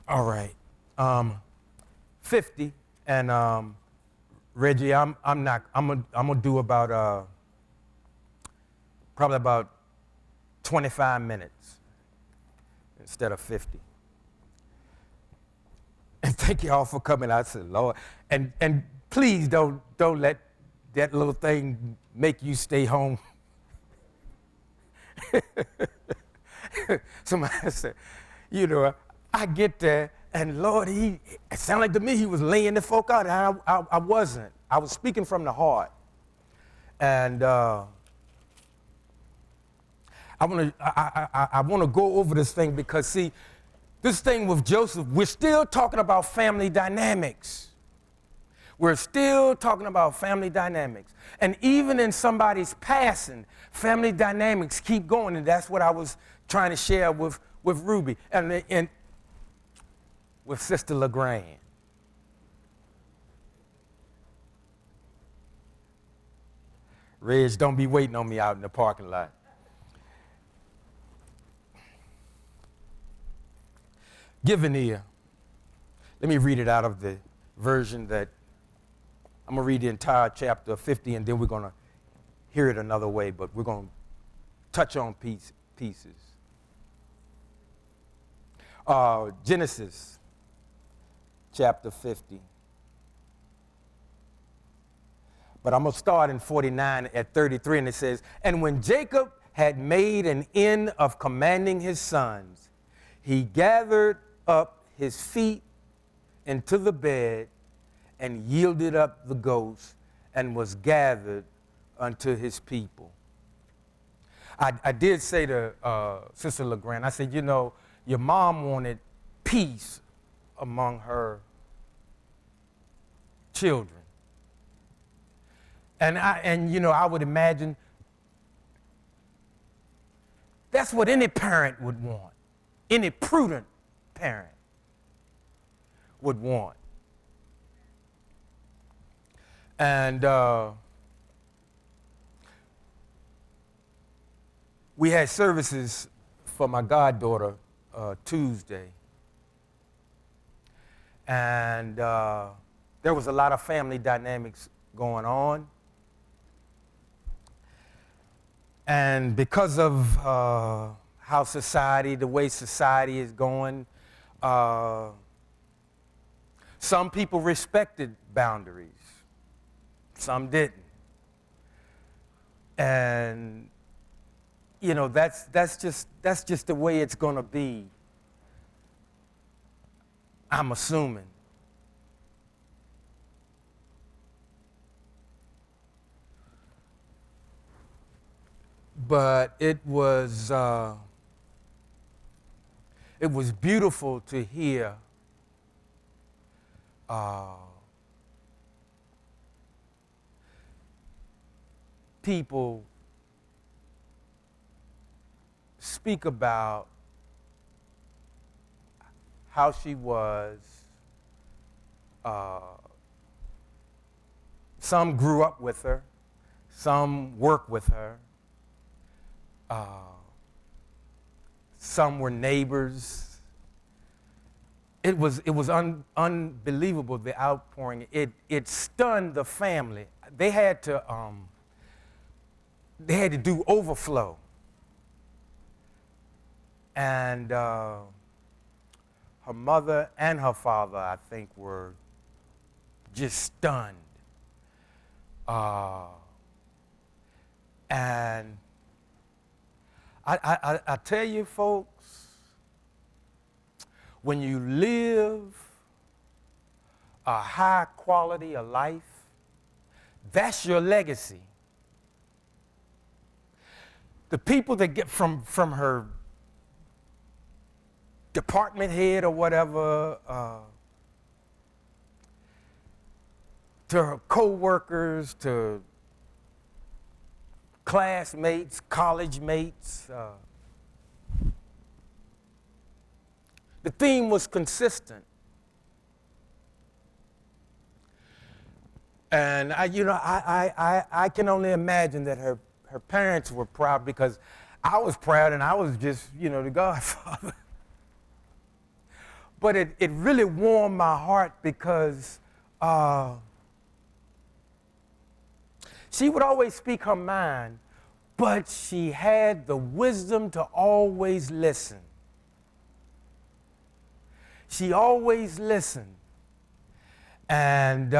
All right. 50 and Reggie, I'm gonna do about probably about 25 minutes instead of 50. And thank you all for coming. I said, Lord, and please don't let that little thing make you stay home. Somebody said, I get there, and Lord, it sounded like to me he was laying the folk out, and I wasn't. I was speaking from the heart. And I want to go over this thing because, see, this thing with Joseph, we're still talking about family dynamics. We're still talking about family dynamics. And even in somebody's passing, family dynamics keep going, and that's what I was trying to share with Ruby and with Sister LeGrand. Reg, don't be waiting on me out in the parking lot. Give an ear. Let me read it out of the version that I'm going to read the entire chapter 50, and then we're going to hear it another way, but we're going to touch on pieces. Genesis chapter 50. But I'm going to start in 49 at 33, and it says, "And when Jacob had made an end of commanding his sons, he gathered up his feet into the bed and yielded up the ghost and was gathered unto his people." I did say to Sister LeGrand, I said, your mom wanted peace among her children. And I would imagine that's what any parent would want. Any prudent parent would want. And we had services for my goddaughter Tuesday. And there was a lot of family dynamics going on. And because of how the way society is going, some people respected boundaries, some didn't. And that's just the way it's going to be, I'm assuming. But it was beautiful to hear people speak about how she was. Some grew up with her, some worked with her. Some were neighbors. It was unbelievable, the outpouring. It stunned the family. They had to do overflow. And her mother and her father, I think, were just stunned. And I tell you, folks, when you live a high quality of life, that's your legacy. The people that get from her department head or whatever, to her co-workers, to classmates, college mates. The theme was consistent. And I can only imagine that her parents were proud, because I was proud and I was just, the godfather. But it really warmed my heart because she would always speak her mind, but she had the wisdom to always listen. She always listened. And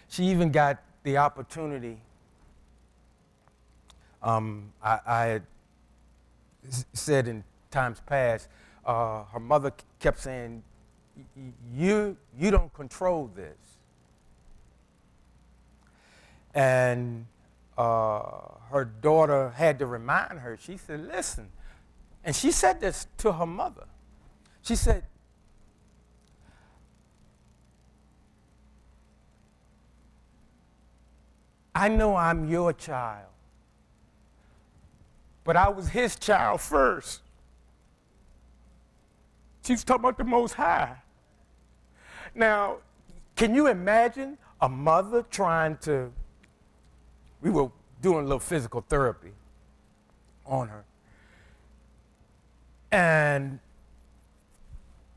she even got the opportunity. I had said in times past, her mother kept saying, you don't control this. And her daughter had to remind her. She said, listen. And she said this to her mother. She said, I know I'm your child, but I was his child first. She was talking about the Most High. Now, can you imagine a mother trying to, we were doing a little physical therapy on her. And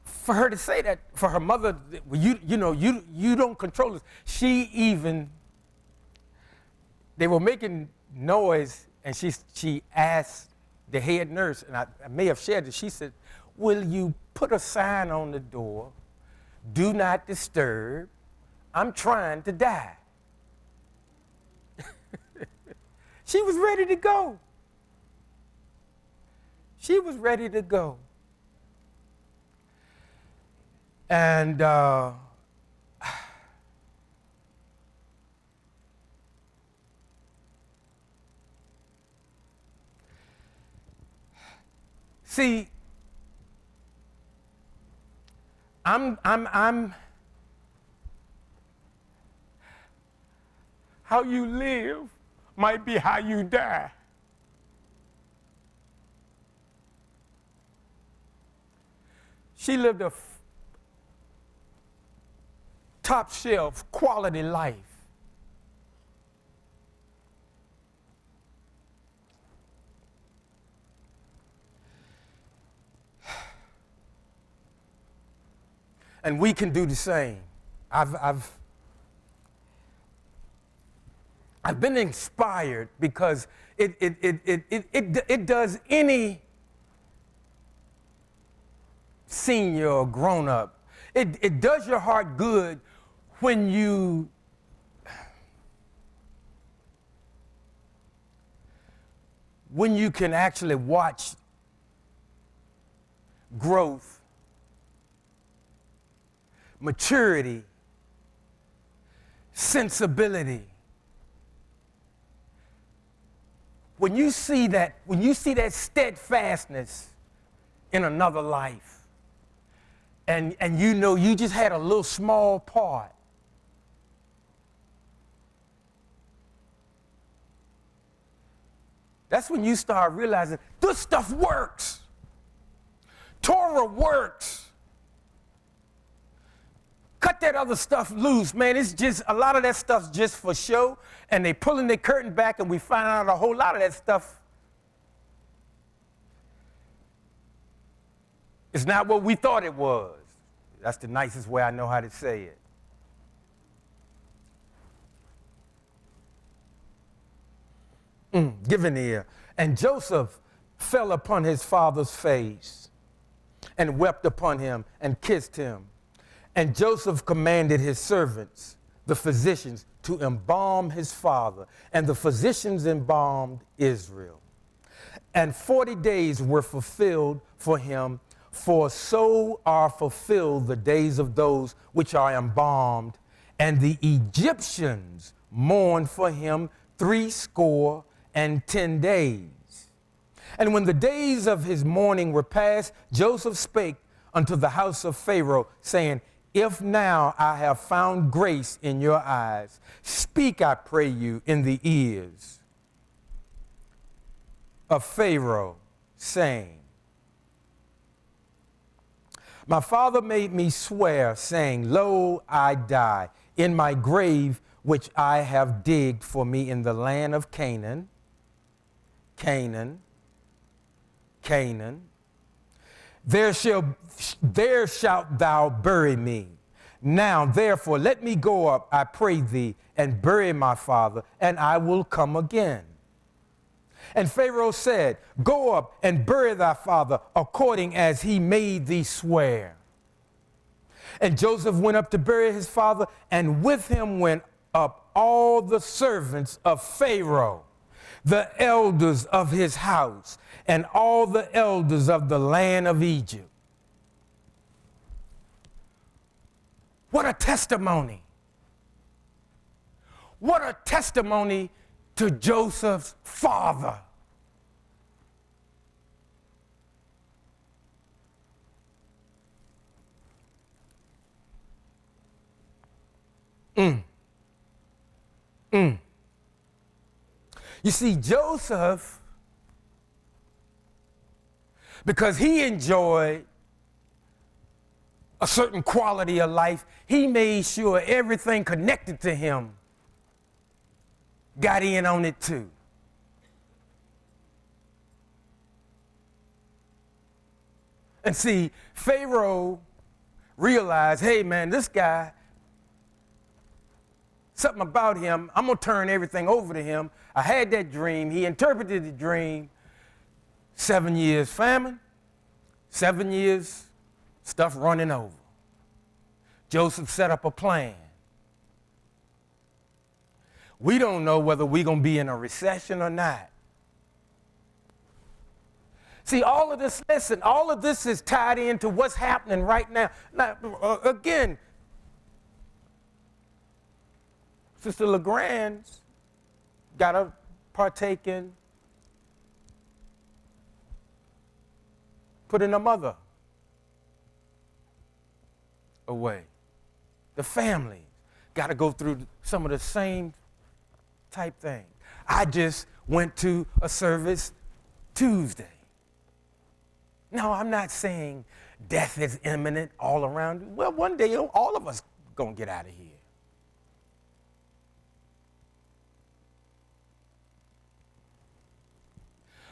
for her to say that, for her mother, you don't control this. They were making noise, and she asked the head nurse, and I may have shared it, she said, will you put a sign on the door, do not disturb, I'm trying to die. She was ready to go. She was ready to go. And see, I'm how you live might be how you die. She lived a top shelf quality life. And we can do the same. I've been inspired because it does any senior or grown up. It does your heart good when you can actually watch growth, maturity, sensibility. When you see that steadfastness in another life, and you just had a little small part, that's when you start realizing this stuff works. Torah works. Cut that other stuff loose, man. It's just, a lot of that stuff's just for show, and they pulling the curtain back, and we find out a whole lot of that stuff is not what we thought it was. That's the nicest way I know how to say it. Give an ear. And Joseph fell upon his father's face and wept upon him and kissed him. And Joseph commanded his servants, the physicians, to embalm his father. And the physicians embalmed Israel. And 40 days were fulfilled for him, for so are fulfilled the days of those which are embalmed. And the Egyptians mourned for him 70 days. And when the days of his mourning were past, Joseph spake unto the house of Pharaoh, saying, if now I have found grace in your eyes, speak, I pray you, in the ears of Pharaoh, saying, my father made me swear, saying, lo, I die. In my grave which I have digged for me in the land of Canaan, Canaan, Canaan. There shalt thou bury me. Now, therefore, let me go up, I pray thee, and bury my father, and I will come again. And Pharaoh said, go up and bury thy father according as he made thee swear. And Joseph went up to bury his father, and with him went up all the servants of Pharaoh, the elders of his house, and all the elders of the land of Egypt. What a testimony. What a testimony to Joseph's father. You see, Joseph, because he enjoyed a certain quality of life, he made sure everything connected to him got in on it too. And see, Pharaoh realized, hey man, this guy, something about him, I'm going to turn everything over to him. I had that dream. He interpreted the dream. 7 years famine, 7 years stuff running over. Joseph set up a plan. We don't know whether we're going to be in a recession or not. See, all of this, listen, all of this is tied into what's happening right now. Now, again, Sister LeGrand's got to partake in putting a mother away. The family got to go through some of the same type things. I just went to a service Tuesday. No, I'm not saying death is imminent all around. Well, one day all of us going to get out of here.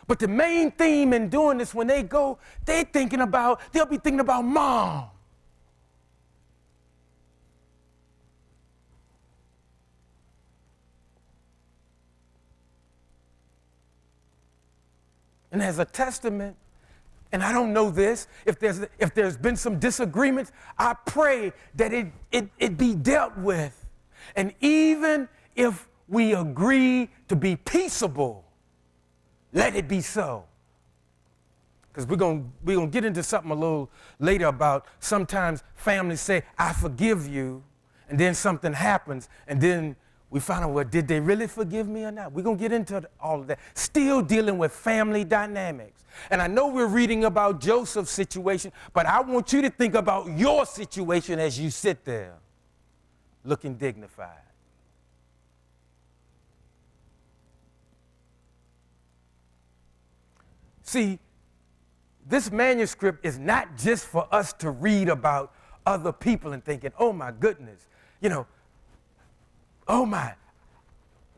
But the main theme in doing this, when they go, they'll be thinking about mom. And as a testament, and I don't know this, if there's been some disagreements, I pray that it be dealt with. And even if we agree to be peaceable, let it be so. Because we're gonna get into something a little later about sometimes families say, I forgive you, and then something happens, and then we find out, well, did they really forgive me or not? We're going to get into all of that. Still dealing with family dynamics. And I know we're reading about Joseph's situation, but I want you to think about your situation as you sit there, looking dignified. See, this manuscript is not just for us to read about other people and thinking, oh my goodness, oh my,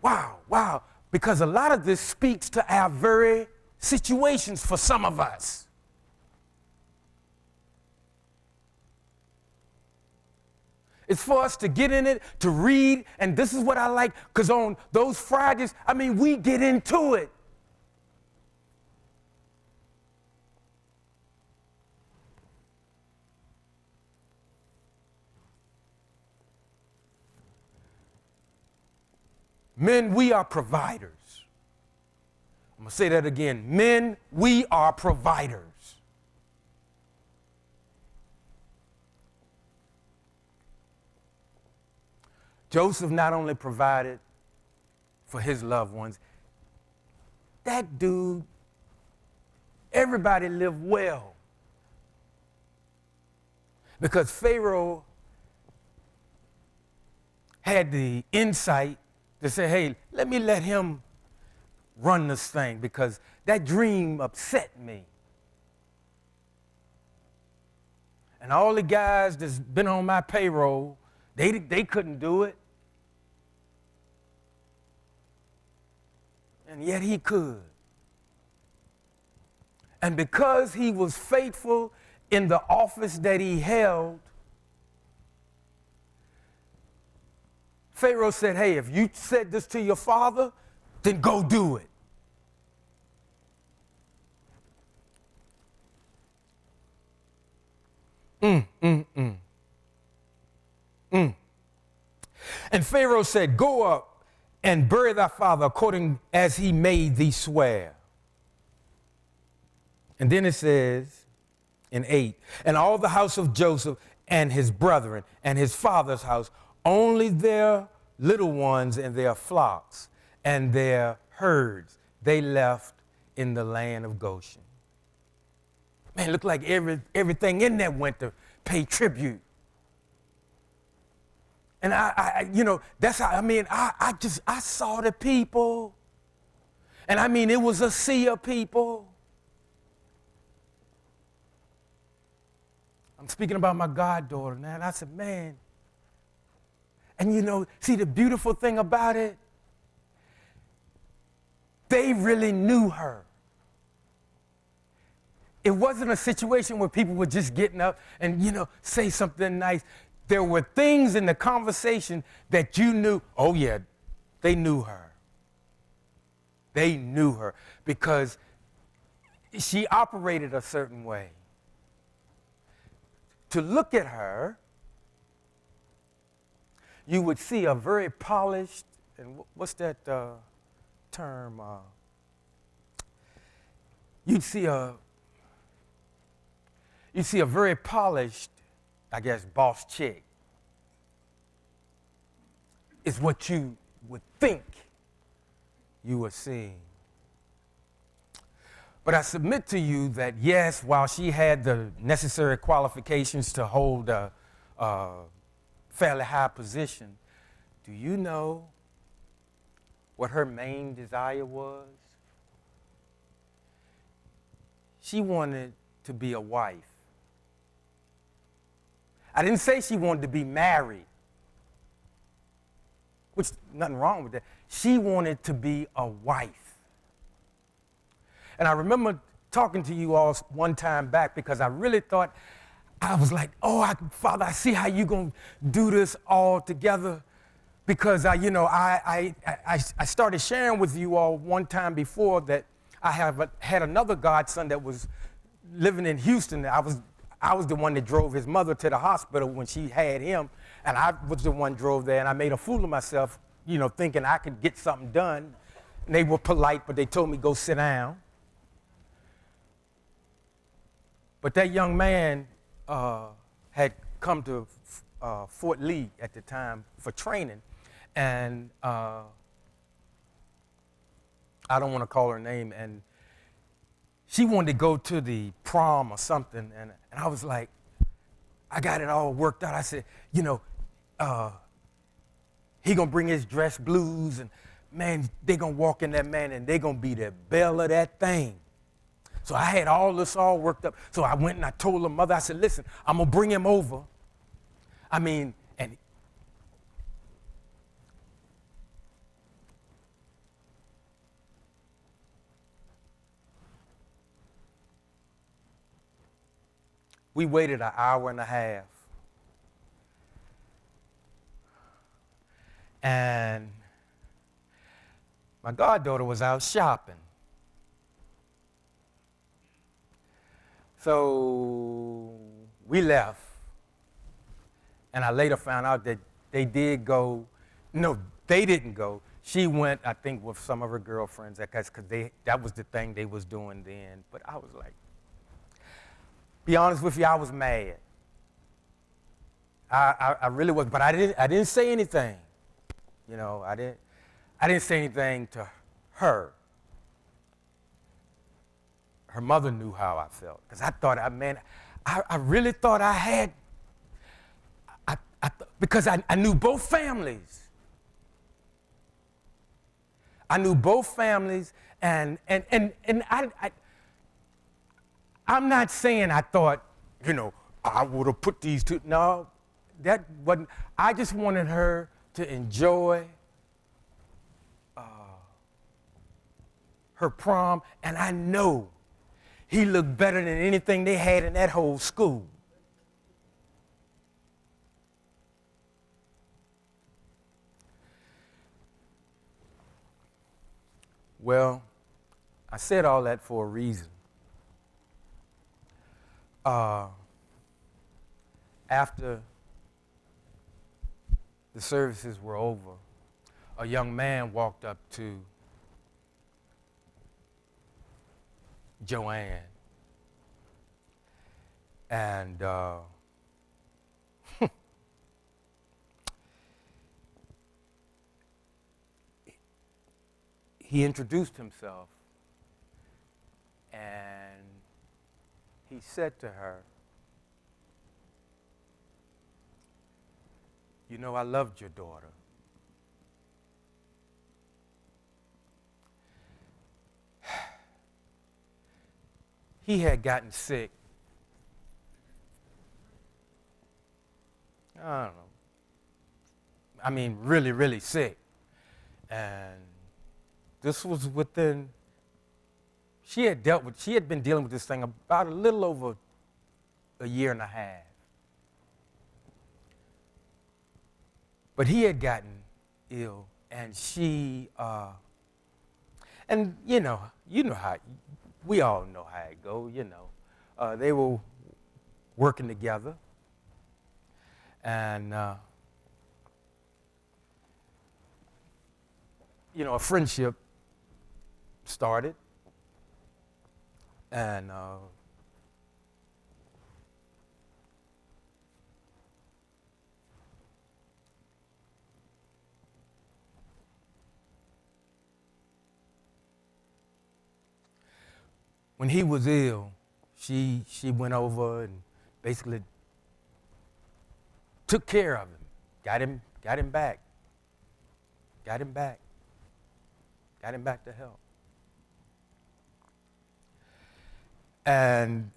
wow. Because a lot of this speaks to our very situations for some of us. It's for us to get in it, to read, and this is what I like, because on those Fridays, we get into it. Men, we are providers. I'm going to say that again. Men, we are providers. Joseph not only provided for his loved ones, that dude, everybody lived well. Because Pharaoh had the insight to say, hey, let him run this thing because that dream upset me. And all the guys that's been on my payroll, they couldn't do it. and yet he could. And because he was faithful in the office that he held, Pharaoh said, hey, if you said this to your father, then go do it. And Pharaoh said, go up and bury thy father according as he made thee swear. And then it says in 8, and all the house of Joseph and his brethren and his father's house, only their little ones and their flocks and their herds they left in the land of Goshen. Man, it looked like everything in there went to pay tribute. And that's how, I saw the people. And I mean, it was a sea of people. I'm speaking about my goddaughter, man. I said, man. And see the beautiful thing about it? They really knew her. It wasn't a situation where people were just getting up and, say something nice. There were things in the conversation that you knew, oh yeah, they knew her. They knew her because she operated a certain way. To look at her, you would see a very polished, and what's that term? You'd see a very polished, I guess, boss chick. Is what you would think you were seeing. But I submit to you that yes, while she had the necessary qualifications to hold a fairly high position, do you know what her main desire was? She wanted to be a wife. I didn't say she wanted to be married, which nothing wrong with that. She wanted to be a wife. And I remember talking to you all one time back because I really thought, I was like, Father, I see how you're going to do this all together. Because I started sharing with you all one time before that I had another godson that was living in Houston. I was the one that drove his mother to the hospital when she had him, and I was the one drove there, and I made a fool of myself, thinking I could get something done. And they were polite, but they told me go sit down. But that young man had come to Fort Lee at the time for training, and I don't want to call her name, and she wanted to go to the prom or something, and I was like, I got it all worked out. I said, he gonna bring his dress blues, and man, they gonna walk in that man, and they gonna be the belle of that thing. So I had all this all worked up. So I went and I told her mother, I said, listen, I'm gonna bring him over. And we waited an hour and a half. And my goddaughter was out shopping. So we left. And I later found out that they did go. No, they didn't go. She went, I think, with some of her girlfriends, because that was the thing they was doing then. But I was like, be honest with you, I was mad. I really was, but I didn't say anything. I didn't say anything to her. Her mother knew how I felt, because I thought, I really thought I had, because I knew both families. I knew both families, and I'm not saying I thought, I would have put these two. No, that wasn't. I just wanted her to enjoy her prom, and I know he looked better than anything they had in that whole school. Well, I said all that for a reason. After the services were over, a young man walked up to Joanne, and he introduced himself, and he said to her, "You know, I loved your daughter." He had gotten sick. I don't know. I mean, really, really sick. And this was within, she had been dealing with this thing about a little over a year and a half. But he had gotten ill, and she, and you know how, we all know how it goes, they were working together, and, a friendship started, and when he was ill, she went over and basically took care of him, got him back to health. And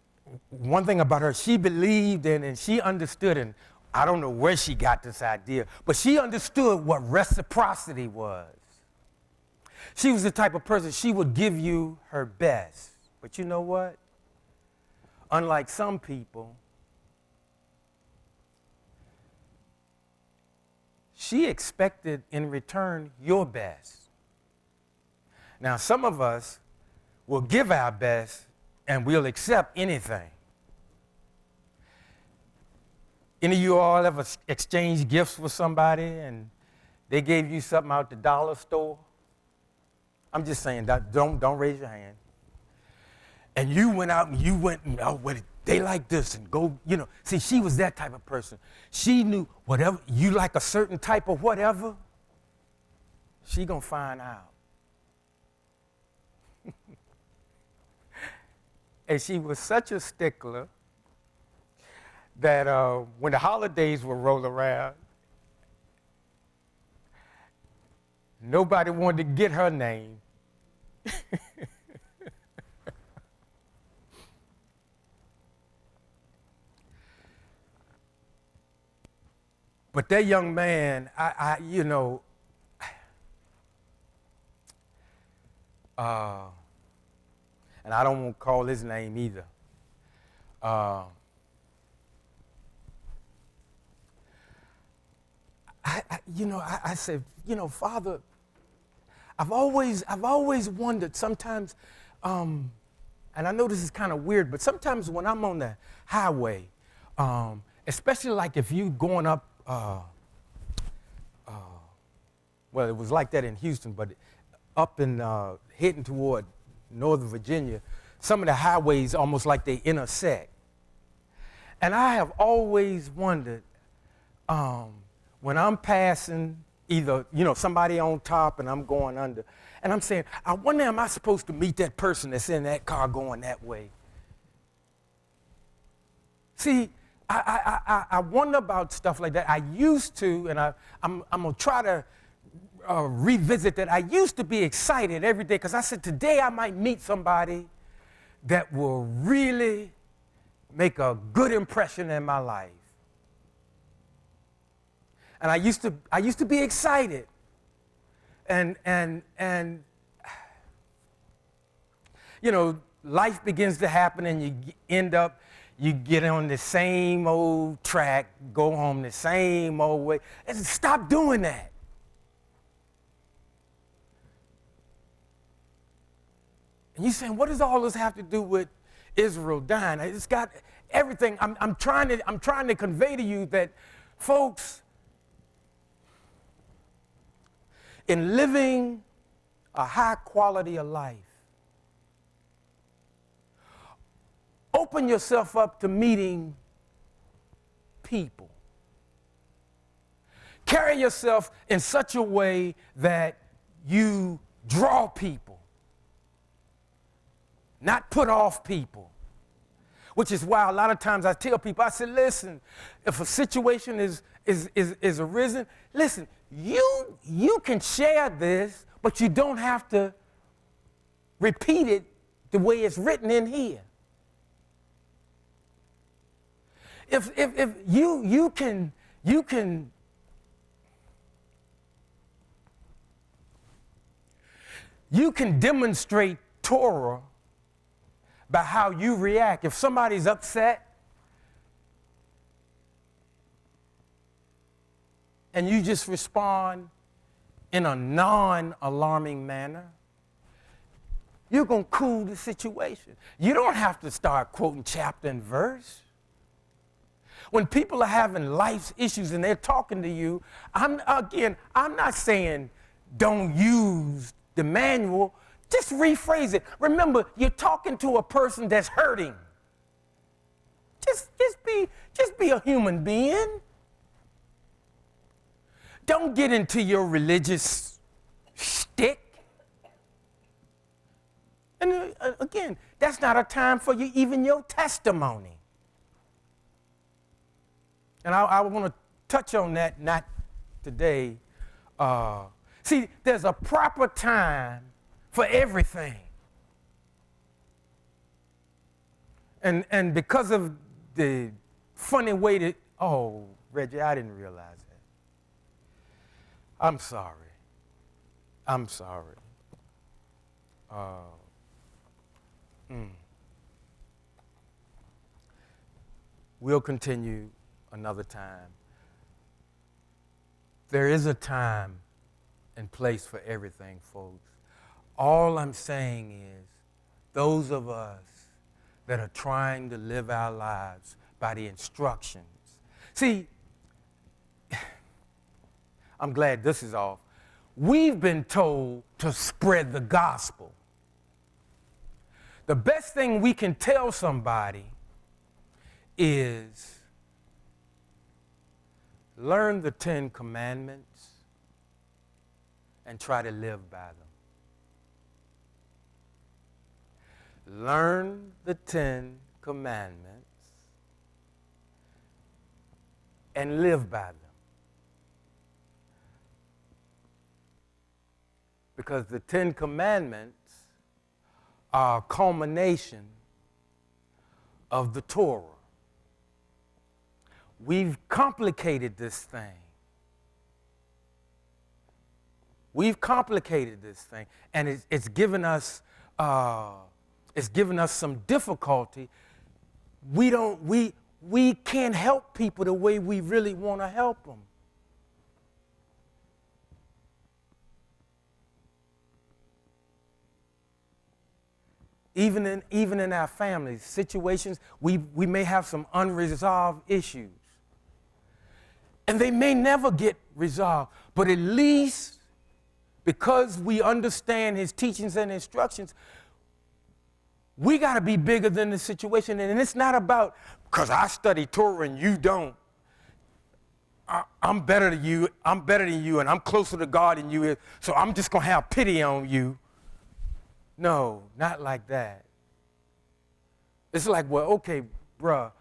one thing about her, she believed in and she understood, and I don't know where she got this idea, but she understood what reciprocity was. She was the type of person, she would give you her best. But you know what? Unlike some people, she expected in return your best. Now, some of us will give our best and we'll accept anything. Any of you all ever exchanged gifts with somebody and they gave you something out the dollar store? I'm just saying, don't raise your hand. And you went out and they like this and go, See, she was that type of person. She knew whatever, you like a certain type of whatever, she gonna find out. And she was such a stickler that when the holidays would roll around, nobody wanted to get her name. But that young man, and I don't want to call his name either. I said, Father, I've always wondered sometimes, and I know this is kind of weird, but sometimes when I'm on the highway, especially like if you going up, well, it was like that in Houston, but up in heading toward Northern Virginia, some of the highways almost like they intersect. And I have always wondered, when I'm passing either, somebody on top and I'm going under, and I'm saying, I wonder, am I supposed to meet that person that's in that car going that way? See, I wonder about stuff like that. I used to, and I'm going to try to revisit that. I used to be excited every day because I said, today I might meet somebody that will really make a good impression in my life. And I used to be excited. And life begins to happen and you get on the same old track, go home the same old way. And stop doing that. And you're saying, what does all this have to do with Israel dying? It's got everything. I'm trying to convey to you that, folks, in living a high quality of life, open yourself up to meeting people. Carry yourself in such a way that you draw people, not put off people. Which is why a lot of times I tell people, I say, listen, if a situation is arisen, listen, you can share this, but you don't have to repeat it the way it's written in here. If you can demonstrate Torah by how you react. If somebody's upset and you just respond in a non-alarming manner, you're going to cool the situation. You don't have to start quoting chapter and verse. When people are having life's issues and they're talking to you, I'm not saying don't use the manual. Just rephrase it. Remember, you're talking to a person that's hurting. Just be a human being. Don't get into your religious shtick. And again, that's not a time for you, even your testimony. And I want to touch on that, not today. See, there's a proper time for everything. And because of the funny way that, oh, Reggie, I didn't realize that. I'm sorry. We'll continue another time. There is a time and place for everything, folks. All I'm saying is, those of us that are trying to live our lives by the instructions. See, I'm glad this is off. We've been told to spread the gospel. The best thing we can tell somebody is learn the 10 Commandments and try to live by them. Learn the 10 Commandments and live by them. Because the 10 Commandments are a culmination of the Torah. We've complicated this thing. And it's given us some difficulty. We can't help people the way we really want to help them. Even in our families, situations, we may have some unresolved issues. And they may never get resolved, but at least because we understand his teachings and instructions, we got to be bigger than the situation. And it's not about, because I study Torah and you don't, I'm better than you, and I'm closer to God than you is, so I'm just going to have pity on you. No, not like that. It's like, well, okay, bruh,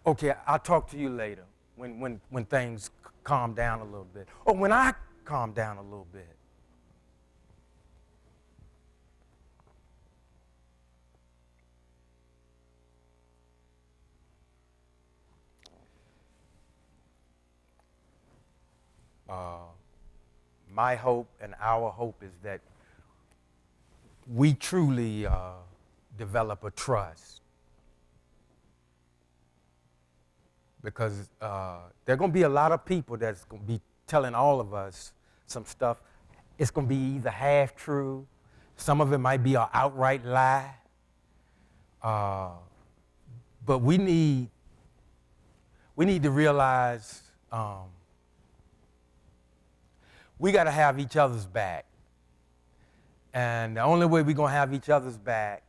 okay, I'll talk to you later when things calm down a little bit, or when I calm down a little bit. My hope and our hope is that we truly develop a trust. Because there are going to be a lot of people that's going to be telling all of us some stuff. It's going to be either half true, some of it might be an outright lie. But we need to realize we got to have each other's back. And the only way we're going to have each other's back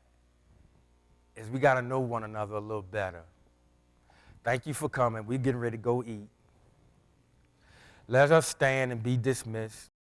is we got to know one another a little better. Thank you for coming. We're getting ready to go eat. Let us stand and be dismissed.